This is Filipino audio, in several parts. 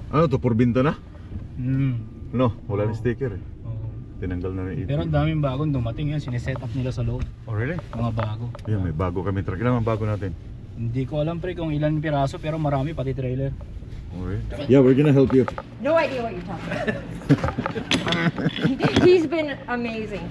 Ano to, purbinta na? No, wala Oo. na sticker eh. Oo. Tinanggal na ng Pero ang daming bagong dumating yan, sineset up nila sa loob. Oh really? Mga bago. Yan, may bago kami truck. Ilan ang bago natin? Hindi ko alam pre kung ilan piraso pero marami pati trailer. Oh really? Yeah, we're gonna help you. No idea what you're talking about. He's been amazing.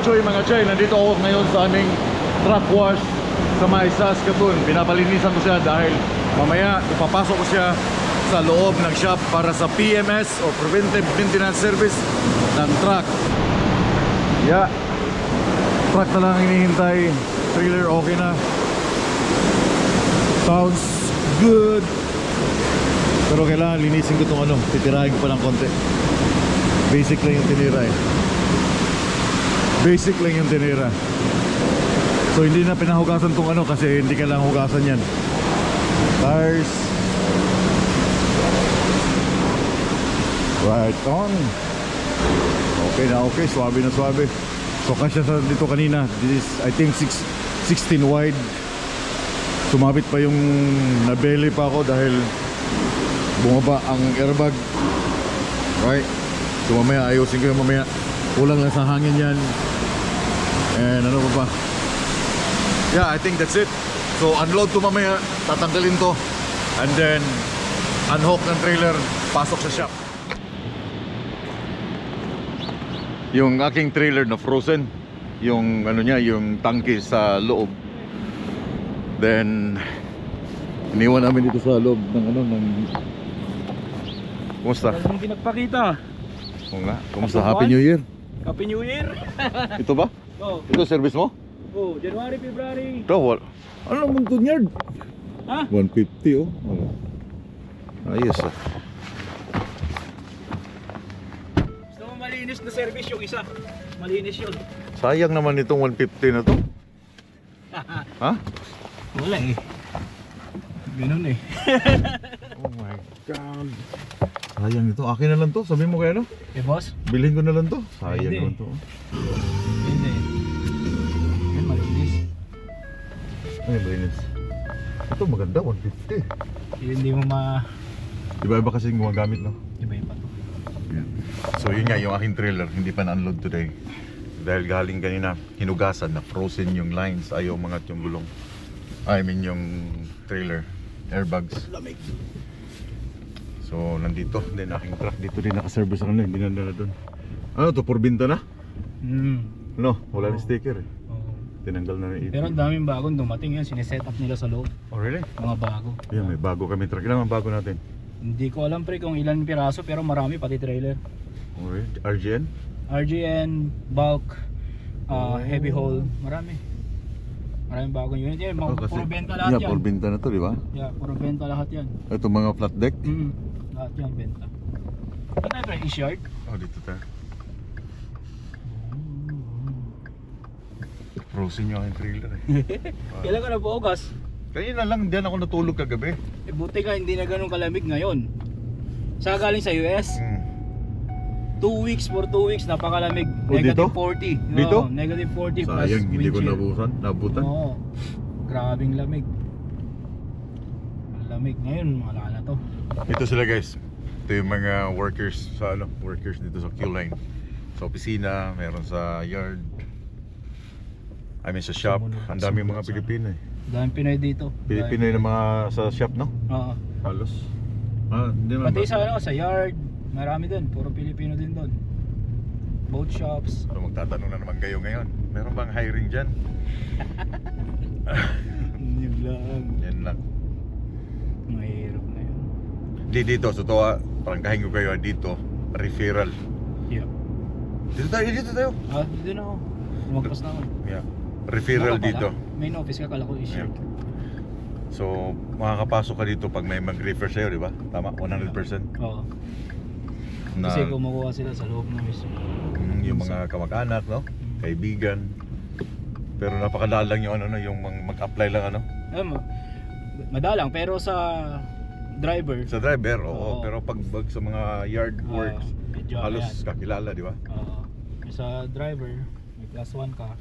Mga Choy, nandito ako ngayon sa aming truck wash sa may Saskatoon. Pinapalinisan ko siya dahil mamaya ipapasok ko siya sa loob ng shop para sa PMS o Preventive Maintenance Service ng truck. Yeah, truck na lang hinihintay. Trailer okay na. Sounds good. Pero kailangan linisin ko itong titirahin ko pa ng konti. Basic lang yung tinira eh. Basic lang yung tinira. So hindi na pinahugasan tong kasi hindi kailangan hugasan yan. Tires. Right on. Okay na okay, swabe na swabe. So kasya sa dito kanina. This is I think 16 wide. Sumabit pa yung nabeli pa ako dahil bumaba ang airbag. Right. So mamaya ayusin ko yung mamaya. Kulang lang sa hangin yan. And ano pa ba? Yeah, I think that's it. So unload to mamaya, tatanggalin to, and then unhook ng trailer, pasok sa shop. Yung aking trailer na frozen. Yung ano niya, yung tangke sa loob. Then iniwan namin dito sa loob ng ano ng... Kumusta? Wala nang pinagpakita. Oo nga, kumusta? Happy New Year. Happy New Year. Ito ba? Oh, Ito service mo? January, February. Ito, ano naman ito yard? Ha? 150 oh. Ayos ah. Gusto mo malinis na service yung isa. Malinis yun. Sayang naman itong 150 na to. Ha? Wala eh. Ganun eh. Oh my God. Sayang ito. Akin na lang to. Sabi mo kaya no? Eh boss? Bilhin ko na lang to. Sayang Hindi. naman to. Hindi. Yan malinis. Ay, malinis. Ito maganda, 150. Hindi mo Iba-iba kasi gumagamit no? iba-iba to. So yun nga, yung aking trailer hindi pa na-unload today. Dahil galing kanina, hinugasan na frozen yung lines. Ayaw mangat yung gulong. I mean yung trailer, airbags. Lamig. So nandito, then aking truck dito din nakaservice sa kanila, hindi nandala doon. Ano to, purbinta na? No, wala na sticker eh. Tinanggal na rin ito. Pero ang daming bagong dumating yan, sineset up nila sa loob. Oh really? Mga bago. Yan, may bago kami truck. Ilan ang bago natin? Hindi ko alam pre kung ilan piraso pero marami pati trailer. Oh really? RGN? RGN, bulk, heavy haul, marami. Maraming bagong unit yan, mga puro benta lahat yan. Puro benta na to, di ba? Yeah, puro benta lahat yan. Ito mga flat deck? Lahat yan benta. Ano tayo pre, East-Yard? Oh, dito tayo. Frozen yung aking trailer eh. Kailan ka na po, Ogas? Kanina lang diyan ako natulog kagabi. Eh, buti ka hindi na ganun kalamig ngayon. Sa galing sa US, 2 weeks, for 2 weeks, napakalamig. Oh, Negative dito? 40. Dito? Oo, negative 40 plus Sayang, hindi ko wind nabutan. Oo, grabing lamig. Ang lamig. Ngayon, wala na to. Ito sila guys. Ito yung mga workers sa workers dito sa Q-Line. Sa opisina, meron sa yard. I mean sa shop. Ang dami mga Pilipino eh. Daming Pinoy dito. Pilipino yung mga sa shop, no? Oo. Halos. Hindi naman Pati ba? sa sa yard, marami din, puro Pilipino din doon. Boat shops. So magtatanong na naman kayo ngayon. Meron bang hiring dyan? Yun lang. Yan lang. Mahirap na yun. Dito, so to, parangkahin ko kayo dito. Referral. Yeah. Dito tayo. Dito na ako. Lumagpas na ako. Yeah. Referral Baka dito. pala, main office ka, kala ko issue. Yeah. So, makakapasok ka dito pag may mag-refer sa'yo, di ba? Tama? 100%? Oo. Na, Kasi kumukuha sila sa loob ng mismo. yung mga kamag-anak, no? Kaibigan. Pero napakadalang yung ano, yung mag-apply lang ano. Madalang, pero sa driver, Sa driver, oo. Oo. Pero pag sa mga yard works, medyo halos ayan. kakilala, di ba? Sa driver, may class 1 ka,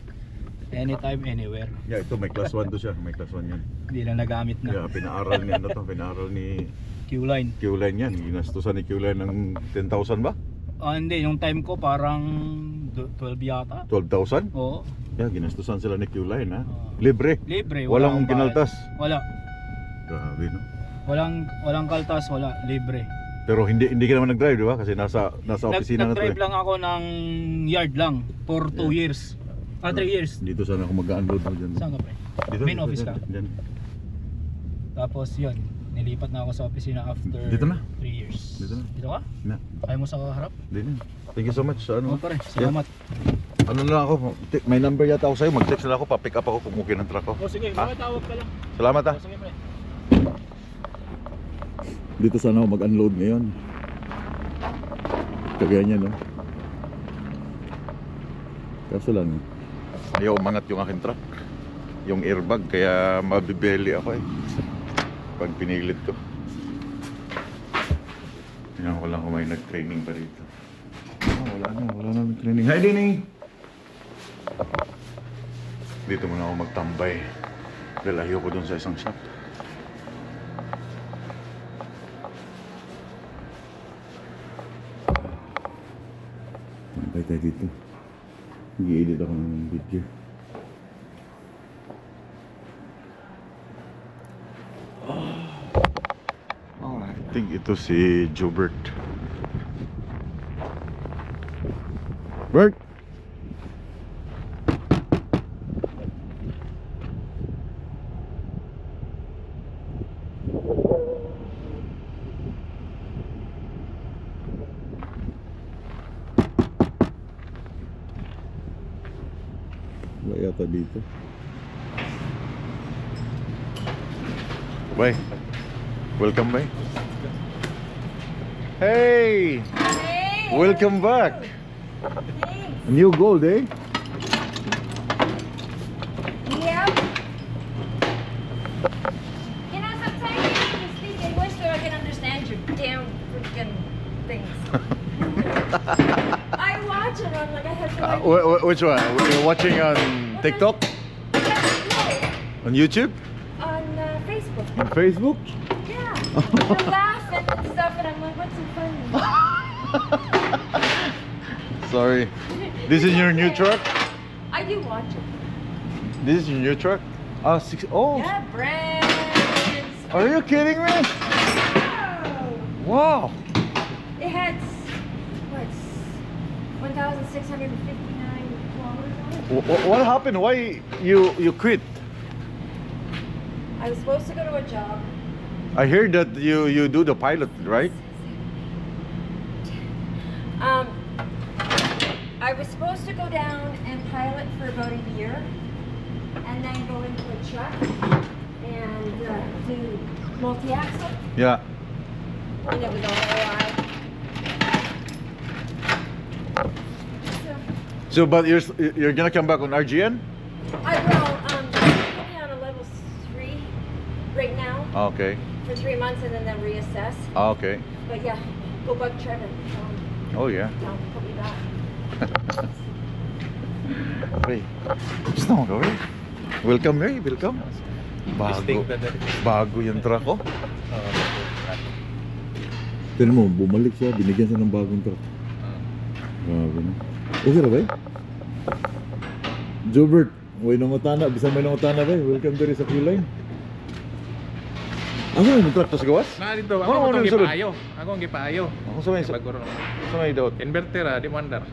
anytime, anywhere. Yeah, ito may class 1 to siya. May class 1 yan. Hindi na nagamit na. Yeah, pinaaral ni ano to, pinaaral ni Q-line. Q-Line yan. Ginastusan ni Q-Line ng 10,000 ba? Hindi, yung time ko parang 12 yata. 12,000? Oo. Yeah, ginastusan sila ni Q-Line ha. Oo. Libre. Libre. Walang akong kinaltas. Wala. Grabe no. Walang kaltas, wala. Libre. Pero hindi ka naman nag-drive, di ba? Kasi nasa opisina na to Nag-drive eh. lang ako ng yard lang for 2 years. 3 years. Dito sana ako mag-unload mo dyan. Saan ka pre? Dito, Main dito, office dyan, ka? dyan. Tapos yun, nilipat na ako sa opisina after Dito na? 3 years. Dito na? Dito ka? Na, Ayaw mo sa harap? di na. Thank you so much. Ano? Oo pare, salamat. Ano na ako, may number yata ako sa'yo. Mag-text na ako, pa-pick up ako kung okay ng truck ko. O sige, tawag ka lang. Salamat ha. O sige pre. Dito sana ako mag-unload ngayon. Kagaya niya no. Kaso lang, ayaw umangat yung aking truck. Yung airbag, kaya mabibeli ako eh. Pag pinilit ko. Tingnan ko lang kung may nag-training pa rito. Wala na training. Hi Denny! Dito muna ako magtambay. Dahil ayaw ko dun sa isang shop. Tambay tayo dito. Nag-i-edit ako ng video. I think ito si Jobert. Bert! yata dito. Bye. Welcome, bye. Hey! Hey! Welcome back. Thanks. New gold, eh? Yep. You know, sometimes you can speak English so I can understand your damn freaking things. I watch it on like I have to Which one? You're watching on TikTok? No, On YouTube? on Facebook. On Facebook? Yeah. I'm laughing and stuff, and I'm like, what's so funny? Sorry. This is your new truck? I do watch it. This is your new truck? Ah, oh, Yeah, brands. are you kidding me? Wow. It had what? 1,659 kilometers on it. What happened? Why you quit? I was supposed to go to a job. I heard that you do the pilot, right? I was supposed to go down and pilot for about a year, and then go into a truck and do multi-axle, Yeah. and it was all AI. So, but you're gonna come back on RGN? I will. Put me on a level 3 right now Okay. for 3 months, and then reassess. Okay. But yeah, go bug Trevor. Oh yeah. Put me back. Hey, gusto mo gawin? Welcome, Ray. Welcome. Bago yung truck ko. Tignan mo, bumalik siya. Binigyan siya ng bagong truck. Grabe na. Okay na ba? Jobert, may nangutana. Bisan may nangutana ba? Welcome to rin sa Q-Line. Ano yung truck to sa gawas? Nah dito, ako Ano, ang ano, gipaayo. Ako ang gipaayo. Ako sa may Baguro. sa may daot. Inverter di mandar.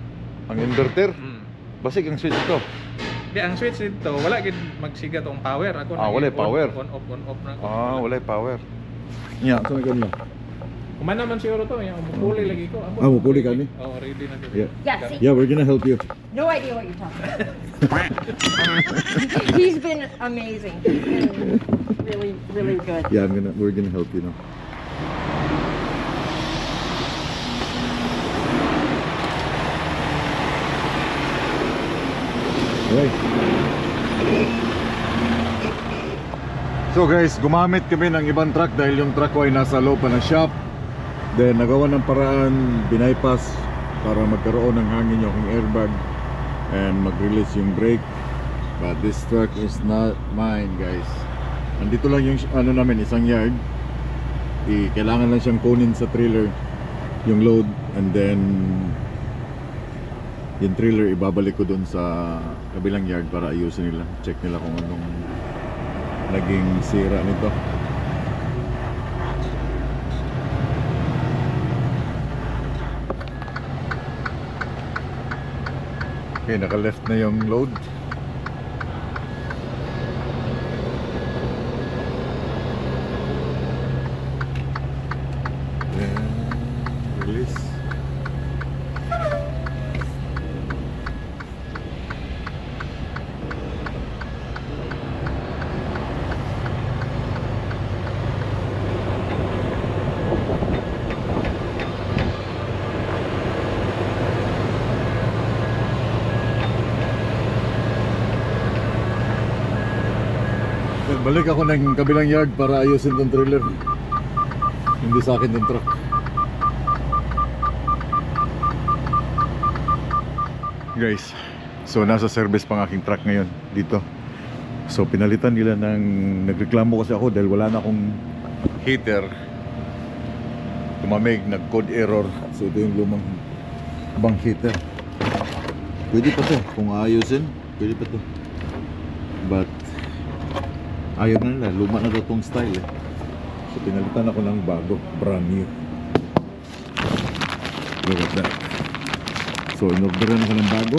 Ang inverter? Hmm. Basig ang switch ito. Di ang switch dito, wala gid magsiga tong power. Ako Wala power. On off na ako. Wala power. Nya, sa may ganun lang. Kuman naman siguro to, yung mupuli lagi ko. Mupuli ka ni? Oh, ready na dito. Yeah. Yeah, see, Yeah, we're gonna help you. no idea what you're talking about. He's been amazing. He's been really, really good. Yeah, we're gonna help you now. Right. So guys, gumamit kami ng ibang truck dahil yung truck ko ay nasa loob pa ng shop. Then nagawa ng paraan, binaypass para magkaroon ng hangin yung aking airbag and mag-release yung brake. But this truck is not mine, guys. Nandito lang yung ano namin, isang yard. Kailangan lang siyang kunin sa trailer yung load, and then yung trailer ibabalik ko dun sa kabilang yard para ayusin nila, check nila kung anong naging sira nito. Okay, naka left na yung load. Release. Balik ako ng kabilang yard para ayusin tong trailer. Hindi sa akin yung truck. Guys, so nasa service pang aking truck ngayon dito. So pinalitan nila ng, nagreklamo kasi ako dahil wala na akong heater. Tumamig, nag-code error. So ito yung lumang bang heater. Pwede pa to, kung ayusin, pwede pa to. But ayaw na nila, luma na daw tong style eh. So pinalitan ako ng bago, brand new. Look at that. So inorderan ako ng bago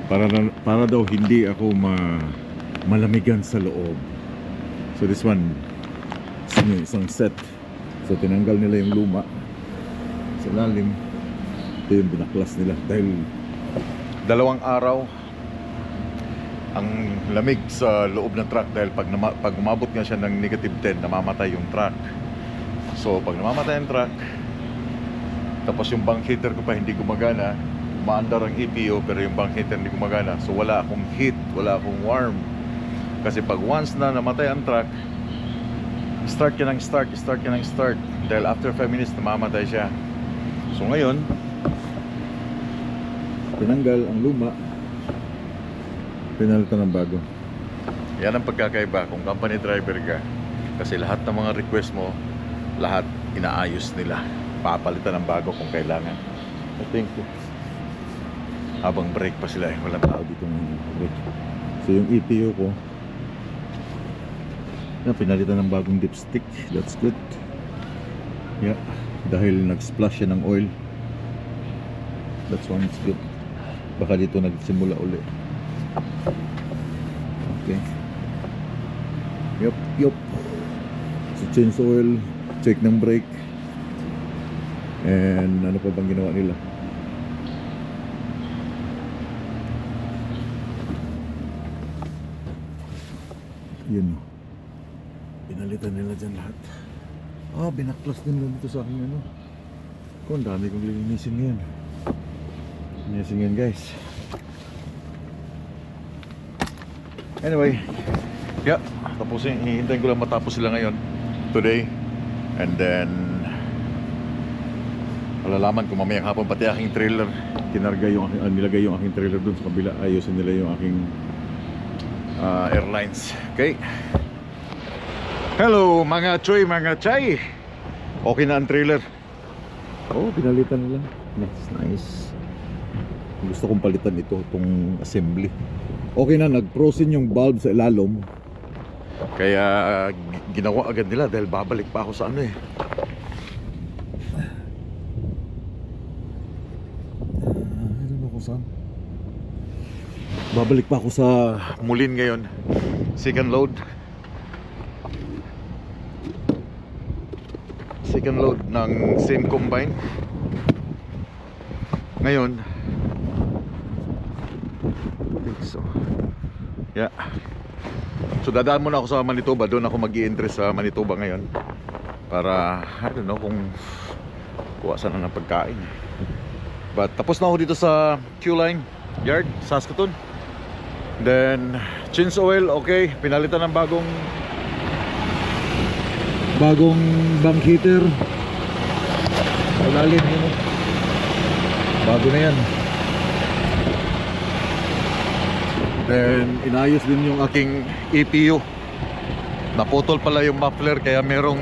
para daw hindi ako malamigan sa loob. So this one, isang set. So tinanggal nila yung luma sa lalim. Ito yung binaklas nila dahil 2 araw ang lamig sa loob ng truck dahil pag umabot nga siya ng -10, namamatay yung truck. So pag namamatay ang truck, tapos yung bank heater ko pa hindi gumagana, umaandar ang EPO pero yung bank heater hindi gumagana, so wala akong heat, wala akong warm. Kasi pag once na namatay ang truck, start ka ng start dahil after 5 minutes namamatay siya. So ngayon, tinanggal ang luma, pinalitan ng bago. Yan ang pagkakaiba kung company driver ka, kasi lahat ng mga request mo, lahat inaayos nila, papalitan ng bago kung kailangan. I think habang break pa sila walang tao dito ng break. So yung EPU ko na pinalitan ng bagong dipstick, that's good. Yeah, dahil nag-splash siya ng oil, that's one, it's good. Baka dito nagsimula uli. Okay. Yup. So change oil, check ng brake, and ano pa bang ginawa nila? Yun, pinalitan nila dyan lahat. Binaklas din nila dito sa akin ano. Kung dami kong lilinisin ngayon. Linisin ngayon guys. Anyway, yeah, tapusin, hihintayin ko lang matapos sila ngayon today, and then malalaman ko mamayang hapon pati aking trailer. Kinarga yung nilagay yung aking trailer dun sa kabila. Ayusin nila yung aking airlines. Okay. Hello mga choy, mga chay. Okay na ang trailer. Pinalitan nila. Nice. Gusto kong palitan itong assembly. Okay na, nag-frozen yung valve sa ilalim. Kaya ginawa agad nila dahil babalik pa ako sa ano eh. I don't know kung saan. Babalik pa ako sa Mulin ngayon. Second load ng same combine. Ngayon, so yeah, so dadaan muna ako sa Manitoba. Doon ako mag-i-interest sa Manitoba ngayon para I don't know kung kuwasan na ng pagkain. But tapos na ako dito sa Q-Line Yard, Saskatoon. Then change oil, okay, pinalitan ng bagong bank heater. Malalim yun, bago na yan. Then inayos din yung aking EPU. Naputol pala yung muffler, kaya meron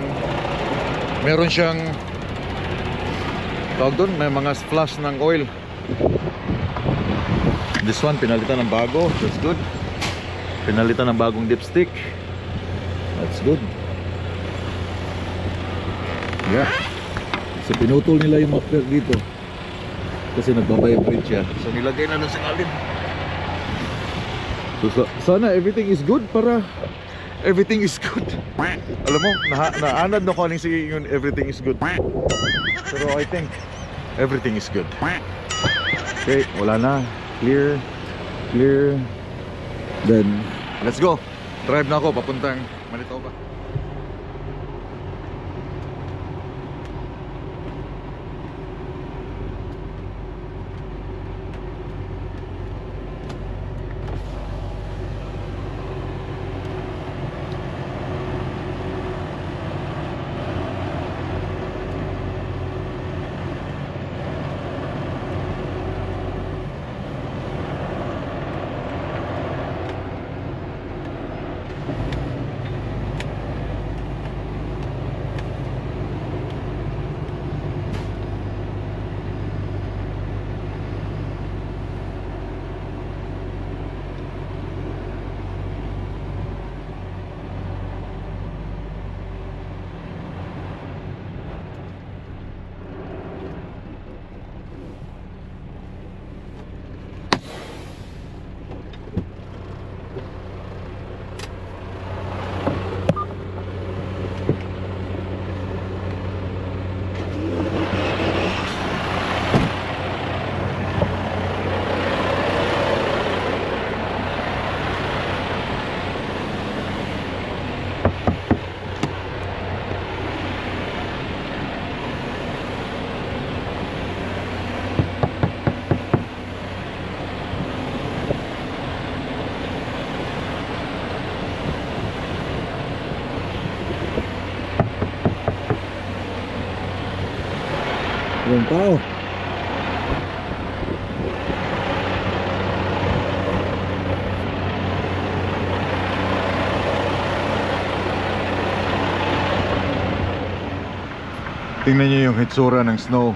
siyang tawag doon, may mga splash ng oil. This one pinalitan ng bago, that's good. Pinalitan ng bagong dipstick, that's good. Yeah. So pinutol nila yung muffler dito kasi nagbabibrate siya. So nilagay na nun sa alim. So, sana everything is good para everything is good. Alam mo, naanad na ko aning sige yun, everything is good. Pero I think everything is good. Okay, wala na. Clear. Then, let's go. Drive na ako papuntang Manitoba. tao. Tingnan niyo yung hitsura ng snow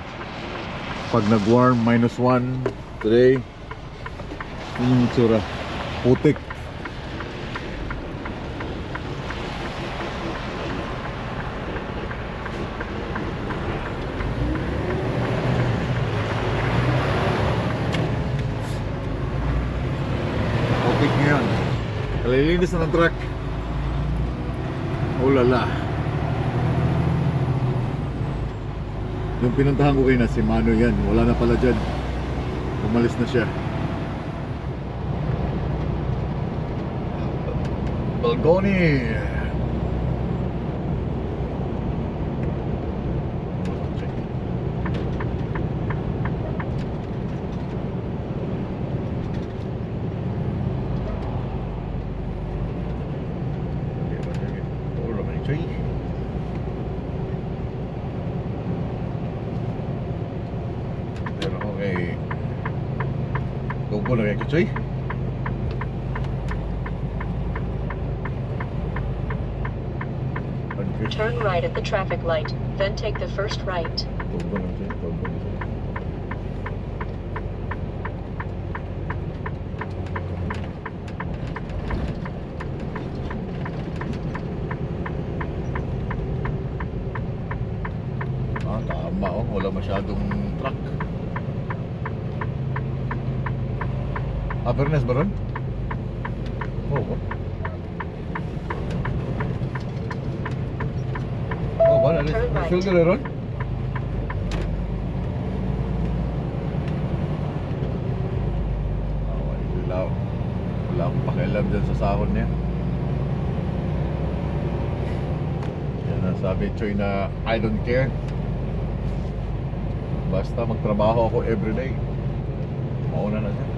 pag nag-warm, -1 today. Yun yung hitsura, putik. Putik ngayon, kalilinis na ng truck. Oh lala. Yung pinuntahan ko kayo na si Mano yan, wala na pala dyan. Umalis na siya. Balgoni. Pero okay. Tubo na kayo, Choy. Turn right at the traffic light, then take the first right. Tubo na, Choy. Tubo na, Choy. Tama oh, wala masyadong truck. Fairness ba ron? Oo. Oh, ba? Feel ka rin ron? Wala akong pakialam dyan sa sahod niya. Yan ang sabi Choy na I don't care. Basta magtrabaho ako everyday. Mauna na siya.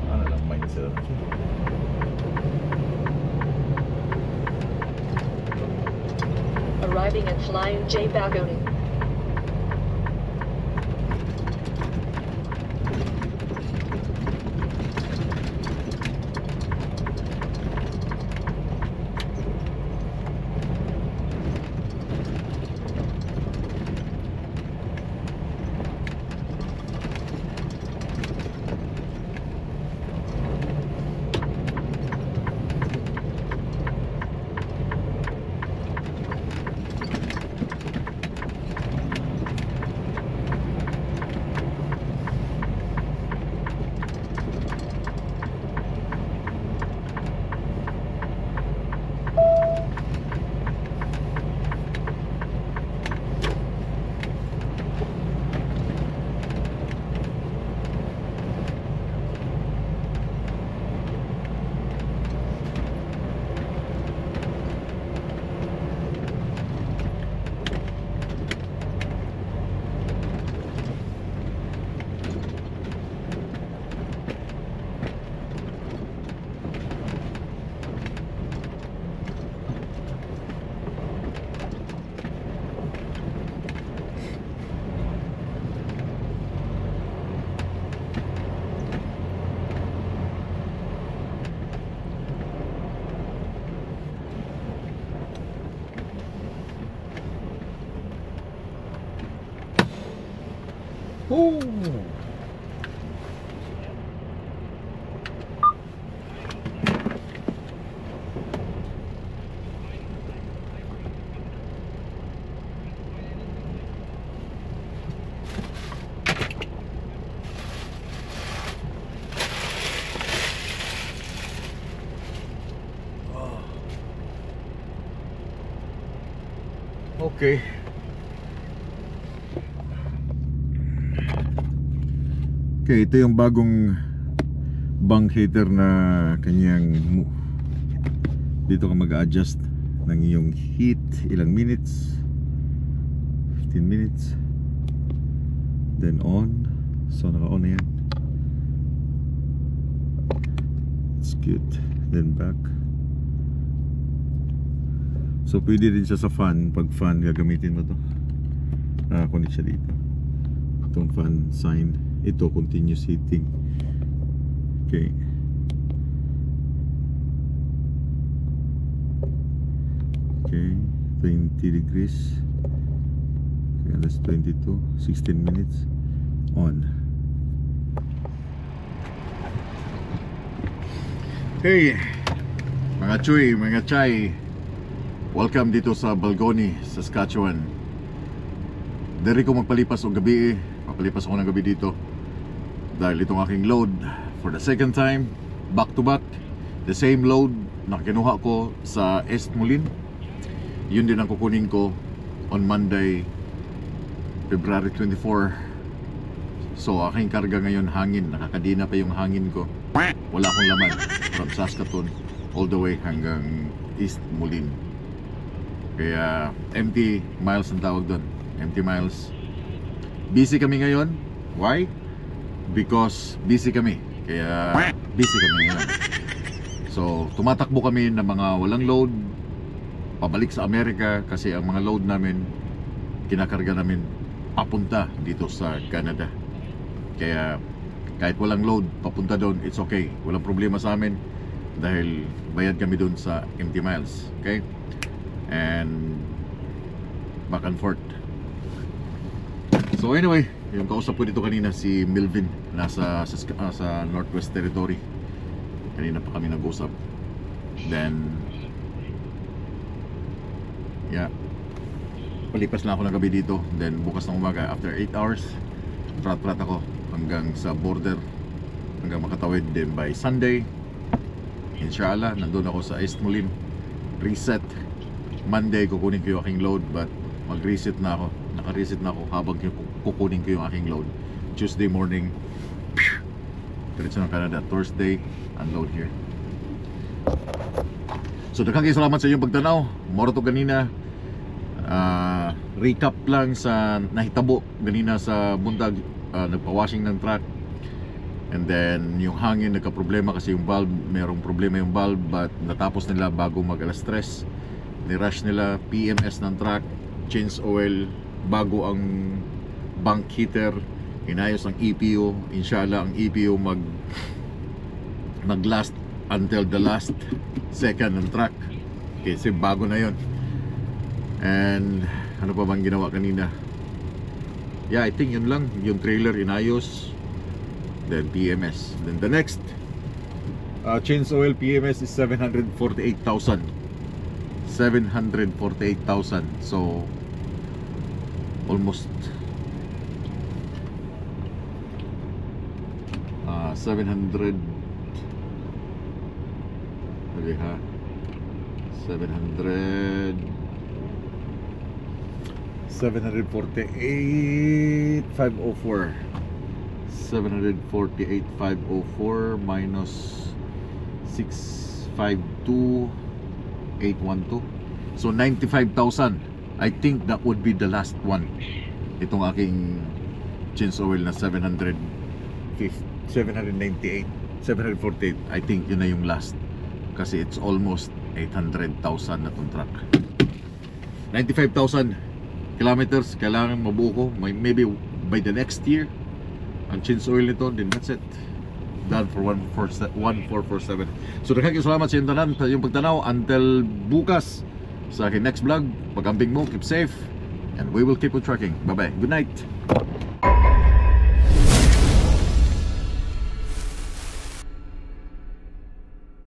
Ano lang mindset na siya. Arriving at Flying J Balgoni. Ooh. Okay. Okay, ito yung bagong bank heater na kanyang dito ka mag-adjust ng iyong heat, ilang minutes, 15 minutes, then on. So naka-on na yan. It's cute. Then back. So pwede din siya sa fan. Pag fan gagamitin mo to. Connect siya dito. Itong fan sign. Ito continuous heating. Okay. Okay, 20 degrees. Okay, that's 22, 16 minutes. On. Hey, mga chuy, mga chay. Welcome dito sa Balgoni, Saskatchewan. Dari ko magpalipas o gabi. Papalipas ako ng gabi dito. Dahil itong aking load for the second time, back to back. The same load na kinuha ko sa East Moline. Yun din ang kukunin ko on Monday, February 24. So aking karga ngayon hangin. Nakakadina pa yung hangin ko. Wala akong laman from Saskatoon all the way hanggang East Moline. Kaya empty miles ang tawag doon. Empty miles. Busy kami ngayon. Why? Because busy kami. Kaya busy kami ngayon. So tumatakbo kami ng mga walang load pabalik sa Amerika kasi ang mga load namin kinakarga namin papunta dito sa Canada. Kaya kahit walang load papunta doon, it's okay. Walang problema sa amin dahil bayad kami doon sa empty miles. Okay? And back and forth. So anyway, yung kausap ko dito kanina si Melvin, nasa sa Northwest Territory. Kanina pa kami nag-usap. Then yeah, palipas lang ako ng gabi dito. Then bukas ng umaga, after 8 hours, prat-prat ako hanggang sa border, hanggang makatawid. Then by Sunday, inshallah, nandun ako sa East Moline. Reset. Monday, kukunin ko yung aking load. But mag-reset na ako. Naka-reset na ako habang kukunin ko yung aking load. Tuesday morning, diretso ng Canada. Thursday, unload here. So daghang kayo salamat sa inyong pagtanaw. Moro to ganina. Recap lang sa nahitabo ganina sa bundag. Nagpa-washing ng truck. And then yung hangin nagka-problema kasi yung valve, merong problema yung valve, but natapos nila bago mag alas 3. Ni-rush nila PMS ng truck, change oil, bago ang bank heater, inayos ang EPU. Inshallah ang EPU mag-last until the last second ng truck kasi bago na yon. And ano pa bang ginawa kanina? Yeah, I think yun lang. Yung trailer inayos, then PMS. Then the next change oil PMS is 748,000. 748,000. So almost 700. Okay, ha? 748,504. 748,504 minus 652,812. So 95,000. I think that would be the last one. Itong aking change oil na 798, 748. I think yun na yung last. Kasi it's almost 800,000 na itong truck. 95,000 kilometers kailangan mabuo ko. Maybe by the next year ang change oil nito, then that's it. Done for 1447. So daghang salamat sa inyong tanan, sa inyong pagtanaw. Until bukas sa aking next vlog. Pag-camping mo, keep safe, and we will keep on tracking. Bye bye. Good night.